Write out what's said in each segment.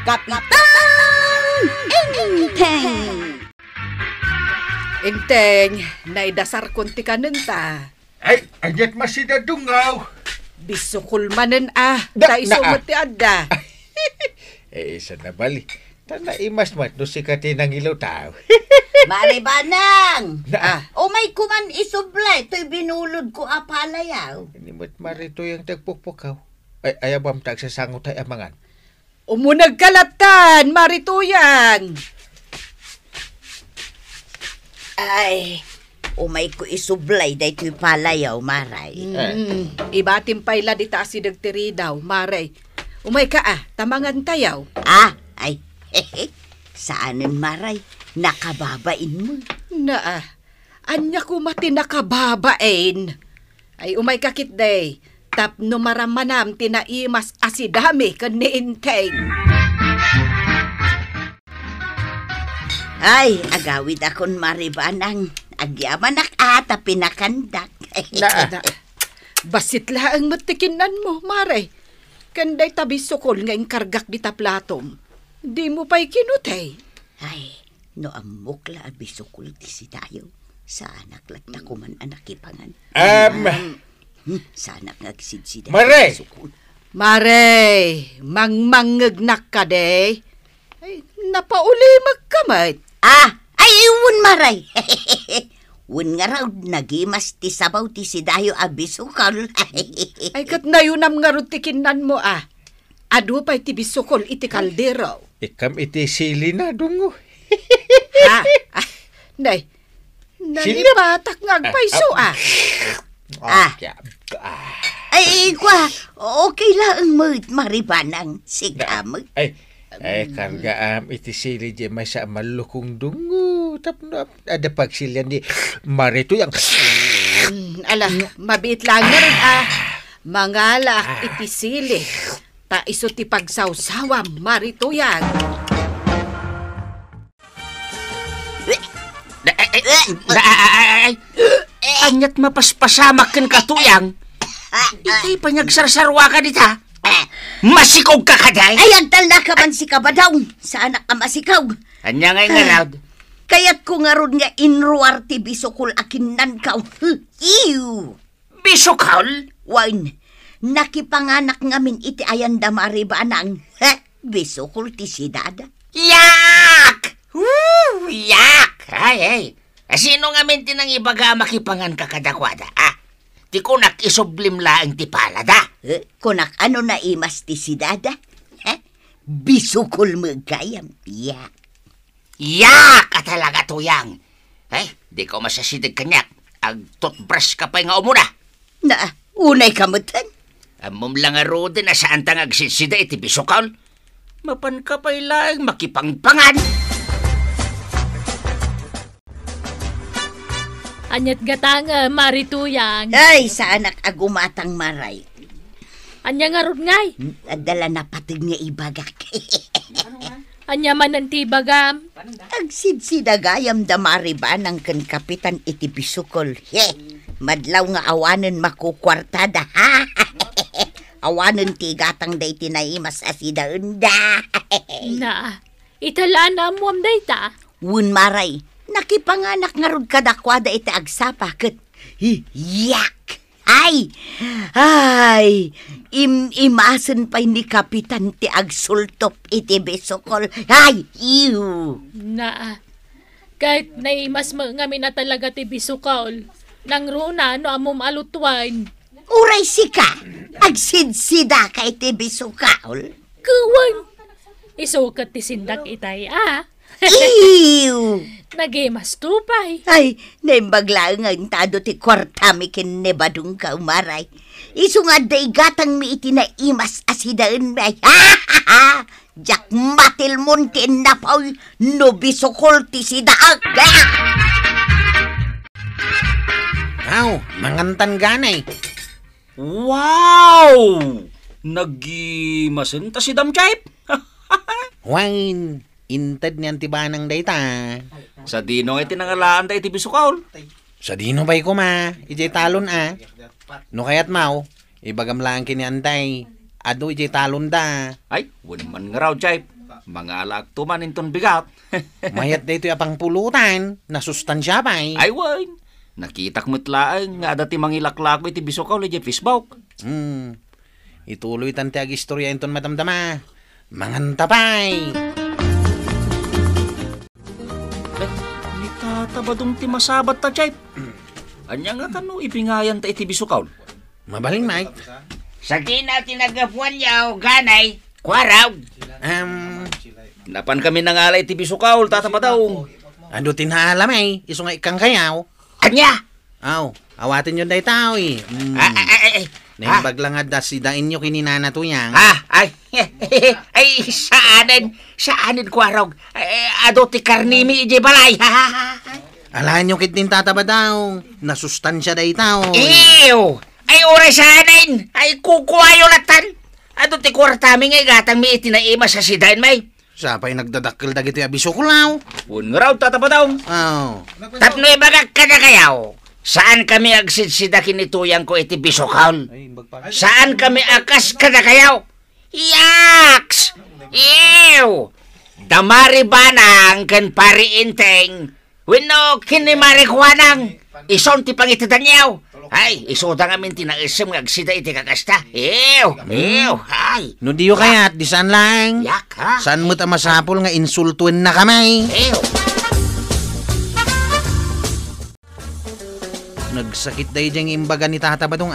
Kapitang Inteng! Inteng, naidasar kunti ka nun ta. Ay, anyat masida dungaw. Bisukul manen Da- taisumot ti adda. Isa na bali. Tana imas mat no si katinang ilaw tao. Maribanang! Na, Umay kuman isublay, to'y binulod ko apalayaw. inimot marito yung tagpukpukaw. Ay, ayabam tag sa sangot ay amangan. Umunag kalatan, marituyan. Ay, umay ko isublay, day to'y palayaw, maray. Ibatim payla di taas si Dagtiri daw, maray. Umay ka tamangan tayaw. Ay, saanin maray, nakababain mo. Na anya ko mati nakababain. Ay umay kakit day. Tapno maramanam tinaimas asidami kan ni Inteng. Ay, agawid akon maribanang. Agyaman ata pinakandak. Na, Basit laang matikinan mo, maray. Kanday tabi sukol nga kargak di taplatom. Di mo pa'y kinutay. Ay, no amok la abisukul ti si tayo. Sa anak lat na kuman anak ipangan. Sa anak nagsidsida. Mare! Maray, mangmangagnak ka day. Ay, napauli magkamay. Ay, iwun maray. Wun nga raw, nagimas ti sabaw ti si dayo abisukal. Ay, kat na yun am nga rutikinan mo Ado pa'y tibisukol iti kaldero. ikam iti sili na dungo. Nay, nalipatak nga agpaiso Ay, kwa, okay lang mo, maribanang, sigamag. Ay, karga iti sili di may sa malukong dungo. Tapno, ada pagsilyan di marito yung... Ala, mabit lang nga rin Mangalak ipisili. Ta iso ti pagsawsawam, marituyan. Anyat mapaspasamak kan katuyang. Ito'y panyagsarasarwa ka dita. Masikaw ka kaday. Ay, agdal na ka man si kabadaw. Sa anak ka masikaw. Anya ngay nga raw. Kaya't ko nga ron nga inruar ti bisukul akinan ka. Ew! Bisukal? Wine, nakipanganak ngamin iti ayan da maribanang. Bisukul ti sidada. Yak! Woo! Yak! Ay. Sino nga minti nang ibaga makipangan ka kadakwada? Di ko nakisublim laang ti palada. Kunak ano na imas ti sidada? Bisukul magkayam. Yak! Yak ka talaga tuyang. Di ko masasidig kanyak. Ag toothbrush ka pa nga umuna. Na, unay kamutan. Amom lang aro din na saan tang agsisida iti bisukal. Mapan ka pa ilang makipangpangan. Anyat gatanga, marituyang. Ay, sa anak agumatang maray. Anya nga ron ngay. Adala na patig nga ibagak. Anya man ang tibagam. Agsidsidagayam da maribanang kan kapitan iti bisukol. Madlaw nga awanen makukwartada. Awanen ti gatang day tinaimas asidaun da. Na, itala na mo am dayta. Wun maray, nakipanganak nga rod kadakwada iti agsapa ket yak. Ay, imasen pa ni kapitan ti agsultop iti bisukol. Ay, ew. Na, kahit naimas mo nga na talaga ti bisukol. Nang runa no amom alutwan. Uray sika, agsidsida ka iti bisukol. Kuwan. Isukat ti sindak itay Ew. Nagimas tupay. Ay, naimbaglaan ang tado ti kwartami kin nebadung ka umaray. Isu nga day gatang mi iti na imas asidaan may. Jak matil muntin na paw no bisukol ti sidaag. Mangantan ganay. Wow! Nagimasin ta si Damchayp. Wine, intad niyan ti banang dayta. Sa dino ay tinangalaan tayo ti bisukol. Sa dino ba'y ko ijay talon No kayat mau, ibagam lang kini antay. Ado ijay talon da. Ay, wala man nga raw, Chayp. mga alak tuman inton bigat. Mayat dito apang pulutan, nasustansya pa eh. Ay, wan. Nakitak metlaang nga dati mangilaklak iti Bisukaw li Facebook. Ituloy tanti ag istorya inton matamtama. Mangantapay. Ni tatabadong ti masabat ta, Chay. Anya nga kano ipingayan ta iti Bisukaw. Mabaling, Mike. Sa di natin nagapuan yaw, ganay, kwaraw. Napan kami nangalay ti Bisukaw, tatapadaw. Ando tinhalam eh. Iso nga ikang kayaw. Anya? Aw, awatin yun day tao eh. Naimbag lang nga si dain nyo kininana to yang. Ay, saanin kwaraw. Ado ti karnimi ije balay. Alahan nyo kitin tataba daw. Nasustansya day tao. Ew! Ay, oray saanin! Ay, kukuhayo latan! Ado ti kwartami nga gatang mi itinaima sa sidain may. Siya pa'y nagdadakil dagito yung abiso ko law. Unraw tatapadaw. Tapno ibagak ka na kayaw. Saan kami agsidsidakin ituyang ko iti Bisokal? Saan kami akas ka na kayaw? Yaks! Ew! Damari banang kan pari inteng. Wino kinimari kwanang. Ison ti pangititan niyaw. Ay, isuda nga minti na isem nga agsida iti kakasta. Ew! Ay! No diyo kaya't, di saan lang. Yak, ha? Saan mo ta masapol nga insultuin na kamay? Ew! Nagsakit day diyang imbaga ni tata ba dong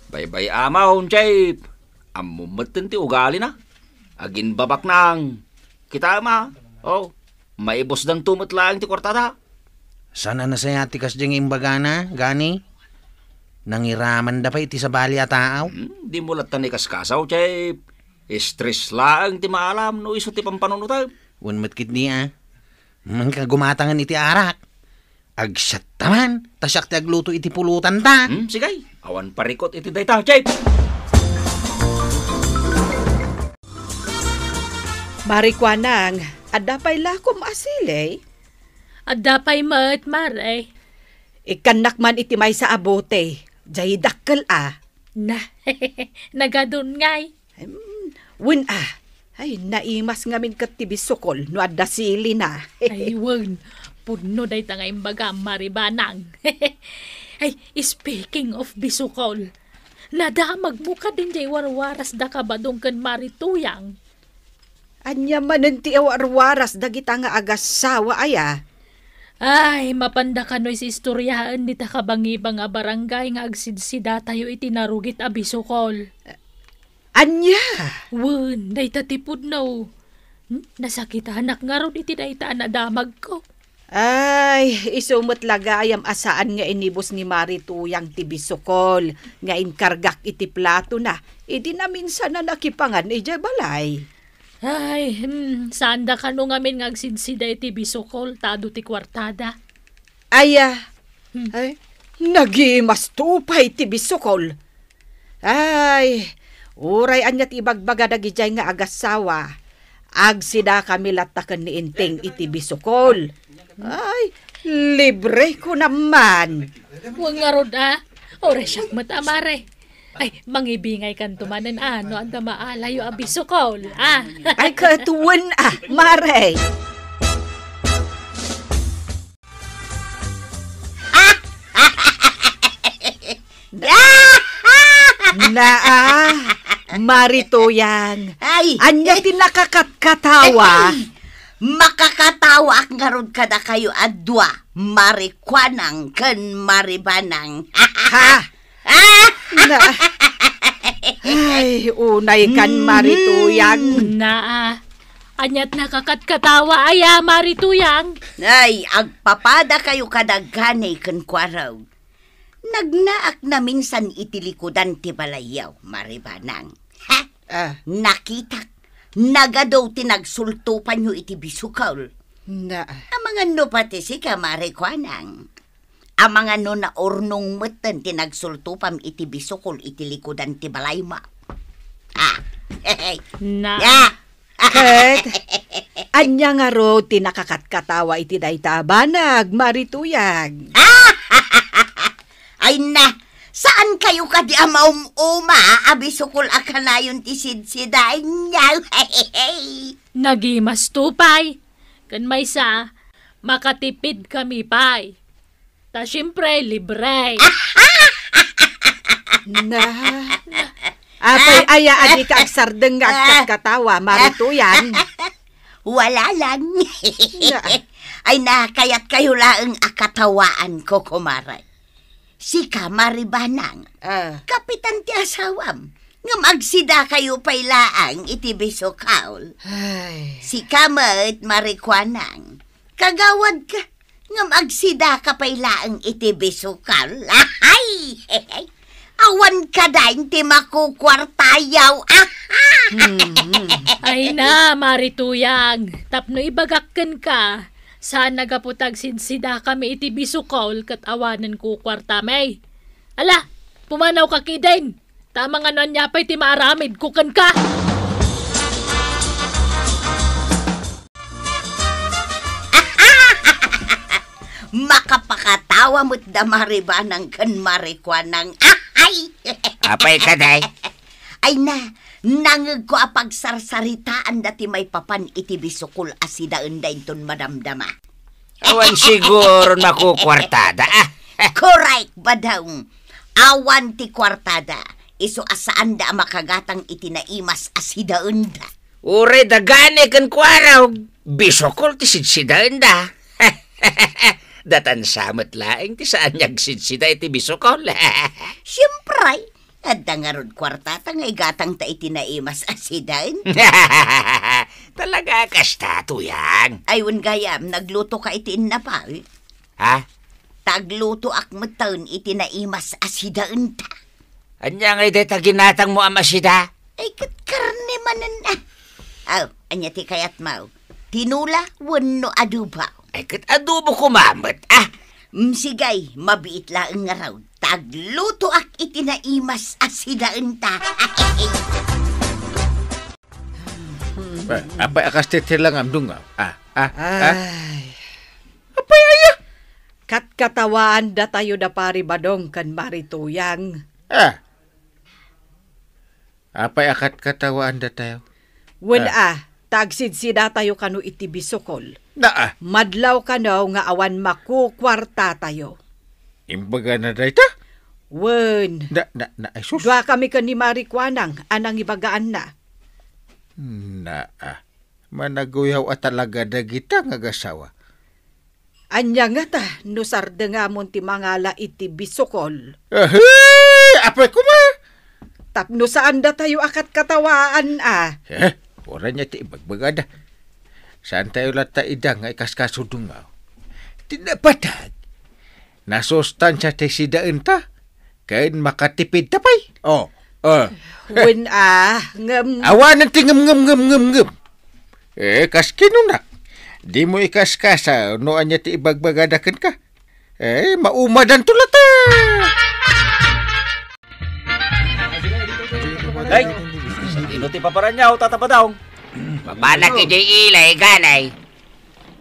Bye-bye amaw, Chip. Amumatin ti ugali na. Agin babak nang. Kita ama. Oh, maibos dang tumot lang ti kwartada. Sana nasaya tikas diyang imbaga na, gani? Nangiraman da pa iti sa bali at taaw? Di mo latan ni kaskasaw, Chip. Stress lang ti maalam no iso ti pampanunutan. Unmat kit niya. Gumatangan iti arak. Agsyat taman. Tasyak ti agluto iti pulutan ta. Sigay. Awan parikot iti dayta, Chip. Marikwanang, adapay lakom asile. Adapay mat, Maray. Ikanak man iti may sa abote. Jay dakkel Na, nagadun ngay. Win Ay, naimas ngamin kat ti Bisukol no adda sili na. Ay, wag. Puno day tangay imbaga, maribanang. Ay, speaking of Bisukol, nadamag mo ka din jay warwaras da ka badong kan marituyang. Anya manen ti awarwaras dagita nga agasawa aya. Ay, mapanda ka no'y si istoryaan di ta kabangi-bang nga barangay nga agsidsida tayo itinarugit a Bisukol. Anya? Wun, day tatipod no. Nasakit anak nga ron iti day ta nadamag ko. Ay, isumot lagayam asaan nga inibos ni Marituyang ti Bisukol. Nga inkargak iti plato na. Idi na minsan na nakipangan ije balay. Ay, saan da ka nung amin nga agsidsida iti Bisukol, tado ti kwartada? Ay, nagimas tupay ti Bisukol. Ay, uray anyat ibagbaga dagijay nga agasawa. Agsida kami latakan ni Inteng iti Bisukol. Ay, libre ko naman. Huwag nga rod Ora siyak matamare. Ay, mangibingay kan tumanan ano ang maalayo a Bisukol, Ay, katuwan mare. Marituyang. Ay! Anya tinakakatkatawa. Makakatawa nga ron kada kayo adwa. Marikwanang ken maribanang. Ay, unay kan Marituyang. Anyat nakakatkatawa aya Marituyang. Ay, agpapada kayo kadaghanay ken kwaraw. Nagnaak na minsan itilikodan ti balayaw, maribanang. Nakitak. Nagadaw tinagsultupan nyo iti Bisukol. Ang mga no pati si ka, marikwanang. Ang mga no na ornong meten tinagsultupam iti Bisukol iti likodan ti balayma. Ket, anya nga ro tinakakatkatawa iti dayta banag, Marituyang. Ay na, Saan kayo ka di amaum-uma? Abisukol akanayon ti sidsidain niya. Nagimas tupay. Kan may sa, makatipid kami pay. Ta syempre, libre. Na. Apay aya adi ka agsardeng nga agkatawa, marituyan. Wala lang. Na. Ay nakayat kayo laang akatawaan ko, kumaray. Si Maribanang, kapitan ti asawam, nga magsida kayo pay laang iti Bisokaul. Ay. Si Kamat Marikwanang, kagawad ka, nga magsida ka pay laang iti Bisokaul. Ay! Awan ka daing ti makukwartayaw. Ay na, marituyang. Tapno ibagakkan ka. Saan nagaputag sinsida kami iti Bisukol kat awanan ko kwartamay. Ala, pumanaw ka kidain. Tamang ano niya pa'y ti maaramid kukan ka. Makapakatawa mo't damaribanang kan marikwanang. Ay! Apay ka, day? Ay na, nangag ko apagsarsaritaan dati may papan iti Bisukol asidaan da inton madamdama. Awan siguro makukwartada, Correct ba daw? Awan ti kwartada. Iso asaan da makagatang iti naimas asidaan da. Ure dagane kan kwaraw. Bisukol ti sidsidaan da. Datan samat laing ti saan niyag sidsida iti Bisukol. Siyempre, adda nga rod kwartata nga igatang ta iti naimas asidaan. Talaga kasta tuyang. Ayun gayam, nagluto ka iti innapal. Ha? Tagluto akmatan iti naimas asidaan ta. Anya ngay deta ginatang mo amasida? Ay karne manan na. Aw, anya ti kayat mau. Tinula, wano aduba. Ay kat adobo kumamat, Sigay, mabiit lang nga raw. Tagluto ak iti naimas asidaan ta. Apa akas titilang am dungaw? Ay. Apa aya? Katkatawaan da tayo da pari badong kan marituyang. Apa akat katawaan da tayo? Wen tagsidsida tayo kanu iti Bisukol. Na Madlaw kano nga awan makukwarta tayo. imbaga na da ita? Wen. Ay sus. Dua kami kan ni Marikwanang, anang ibagaan na. Managuyaw at talaga da kita nga gasawa. Anya nga ta, nusarda nga mon ti mangala iti Bisukol. Apay kuma? Tapno saan da tayo akat katawaan Ora niya ti ibagbaga da. Saan tayo lata idang ay kaskasudungaw? Tinapatag. Nasustansya ti sidaan ta. Kain makatipid tapay. Wen ngam. Awanan ti ngam. Kaskinunak. Di mo ikaskasa, no anya ti ibagbagadakan ka. Maumadan tulata. Ay, sino ti paparan niya o tatapadaw? Mabalak iti ilay, ganay.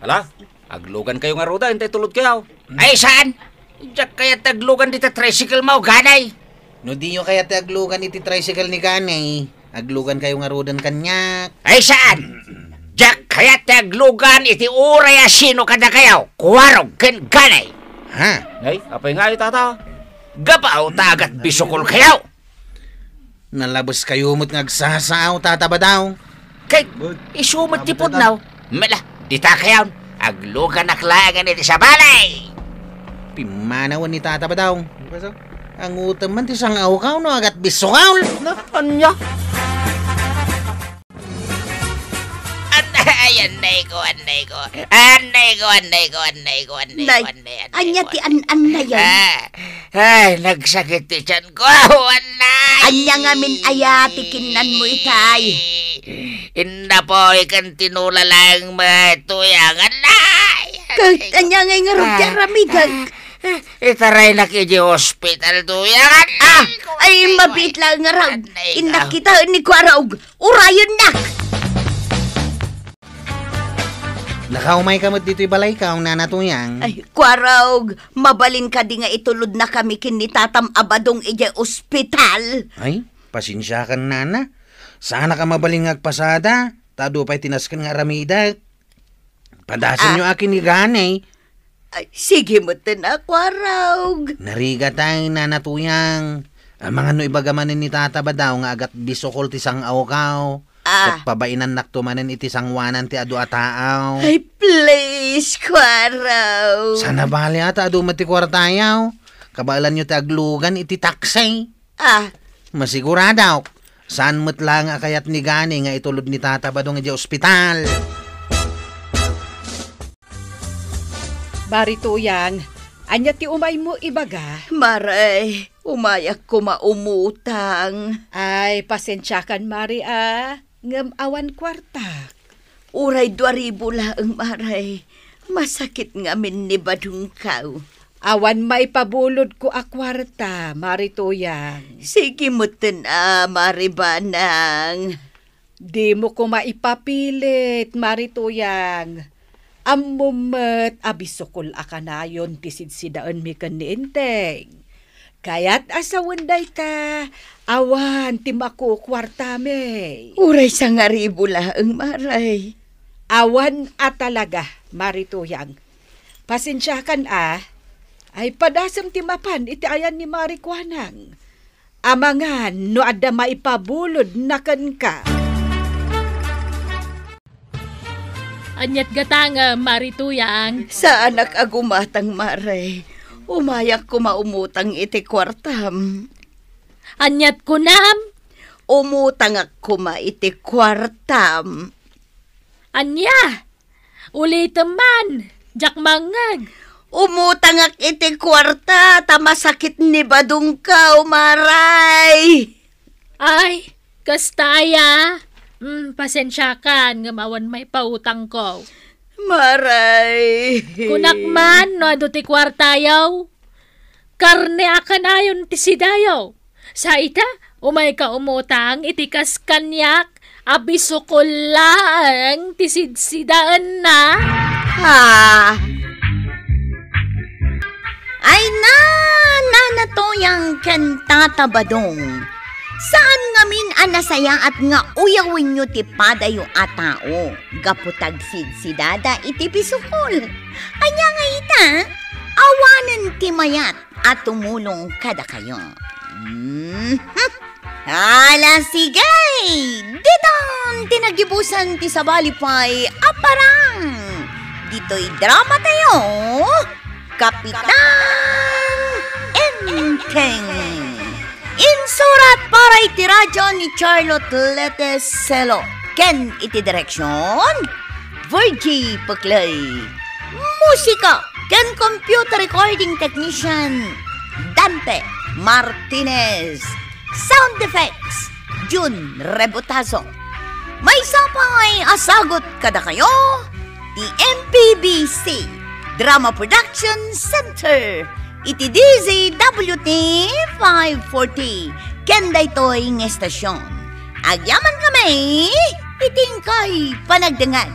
Hala, aglugan kayo nga ruda, hintay tulod kayo. Ay, saan? Diyak kaya taglugan dito tricycle mo, ganay. No di nyo kaya aglugan iti tricycle ni Ganay. Aglugan kayo nga rodan kanyak. Ay, saan? Diyak kaya taglugan iti uraya sino kada kayo. Kuwarog kan ganay. Ay, apay nga tata. Gapaw tagat Bisukol kayo. Nalabas kayo mo't ngagsasaw, tataba daw. Kay, isumot ti pudnaw. Mala, dita kayo. Aglugan naklagan iti sa balay. Pimanawan ni tataba daw. Ang utam man ti sang awkaw no agat Bisukol. Anya? Anay ko. Anya ti an na yan. Ay, nagsakit ti tiyan ko. Anay. Anya nga min ayatikin nan mo itay. Inna po, ikan tinula lang matuyang. Anay. Anya nga nga rin ramidag. Itaray na kiji hospital tuyang. Ay mabit lang nga raw. Inakita ni Kwarog. Urayon na. Nakaumay ka mo dito'y balay ka, nanatuyang. Ay, kwarog, mabalin ka di nga itulod na kami kini tatam abadong ija ospital. Ay, pasensya ka nana. Sana ka mabaling agpasada. Tado pa'y tinaskan nga ramida. Padasan nyo akin ni ganay. Ay, sige mo na, kwarog. Nariga tayo nanatuyang. Ang mga no ibagamanin ni tata ba daw nga agat bisokol ti sang awkaw. At pabainan naktumanan iti sangwanan ti adu ataaw. Ay, please, kwarog. Sana bali ata adu mati kwartayaw. Kabalan nyo ti aglugan iti taksay. Masiguradaw. Saan mo't lang akayat ni gani nga itulod ni tata ba dong iti ospital. Marituyang, anya ti umay mo ibaga? Maray, umayak ko maumutang. Ay, pasensyakan Mari ngam awan kwarta. Uray 2,000 laang maray. Masakit nga min ni badungkaw. Awan maipabulod ko a kwarta, Marituyang. Sige mo Maribanang. Di mo ko maipapilit, Marituyang. Amumet abisokol akanayon tisidsidaan mi kaniinteng. Kaya't asawanday ka, awan timako kwarta me. Uray 1,000 laang maray. Awan talaga, Marituyang. Pasensyakan ay padasam timapan iti ayan ni Marikwanang. Amangan no adda maipabulod nakan ka. Anyat gatang, Marituyang. Sa anak agumatang maray. Umayak ko maumutang iti kwartam. Anyat ko nam. Umutang ako iti kwartam. Anya, ulit man, jak mangag. Umutang ak iti kwarta, tamasakit ni badungkaw, maray. Ay, kastaya. Pasensya ka, ngamawan may pautang ko. Maray. Kunak man, no ado ti kwartayaw. Karne akan ayon ti sidayaw. Sa ita, umay ka umutang, itikas kanyak, abisukol lang, ti sidsidaan na. Ay nanatoyang kantata badong. Saan ngamin anasaya at nga uyawin nyo ti pada yung atao. Gaputag sidsidada iti pisukol. Anya nga ita, awanan ti mayat at tumulong kada kayo. Ala sigay! Diton tinagibusan ti sabalipay aparang. Dito'y drama tayo. Kapitan Enteng. Insurat para iti radyo ni Charlotte Leteselo. Ken iti direksyon Virgie Paklay. Musika ken computer recording technician Dante Martinez. Sound effects Jun Rebotazo. May sapay asagot kada kayo ti MPBC Drama Production Center. Iti DZWT 540. Kenda ito'y ng estasyon. Agyaman kami, itingkay panagdangan.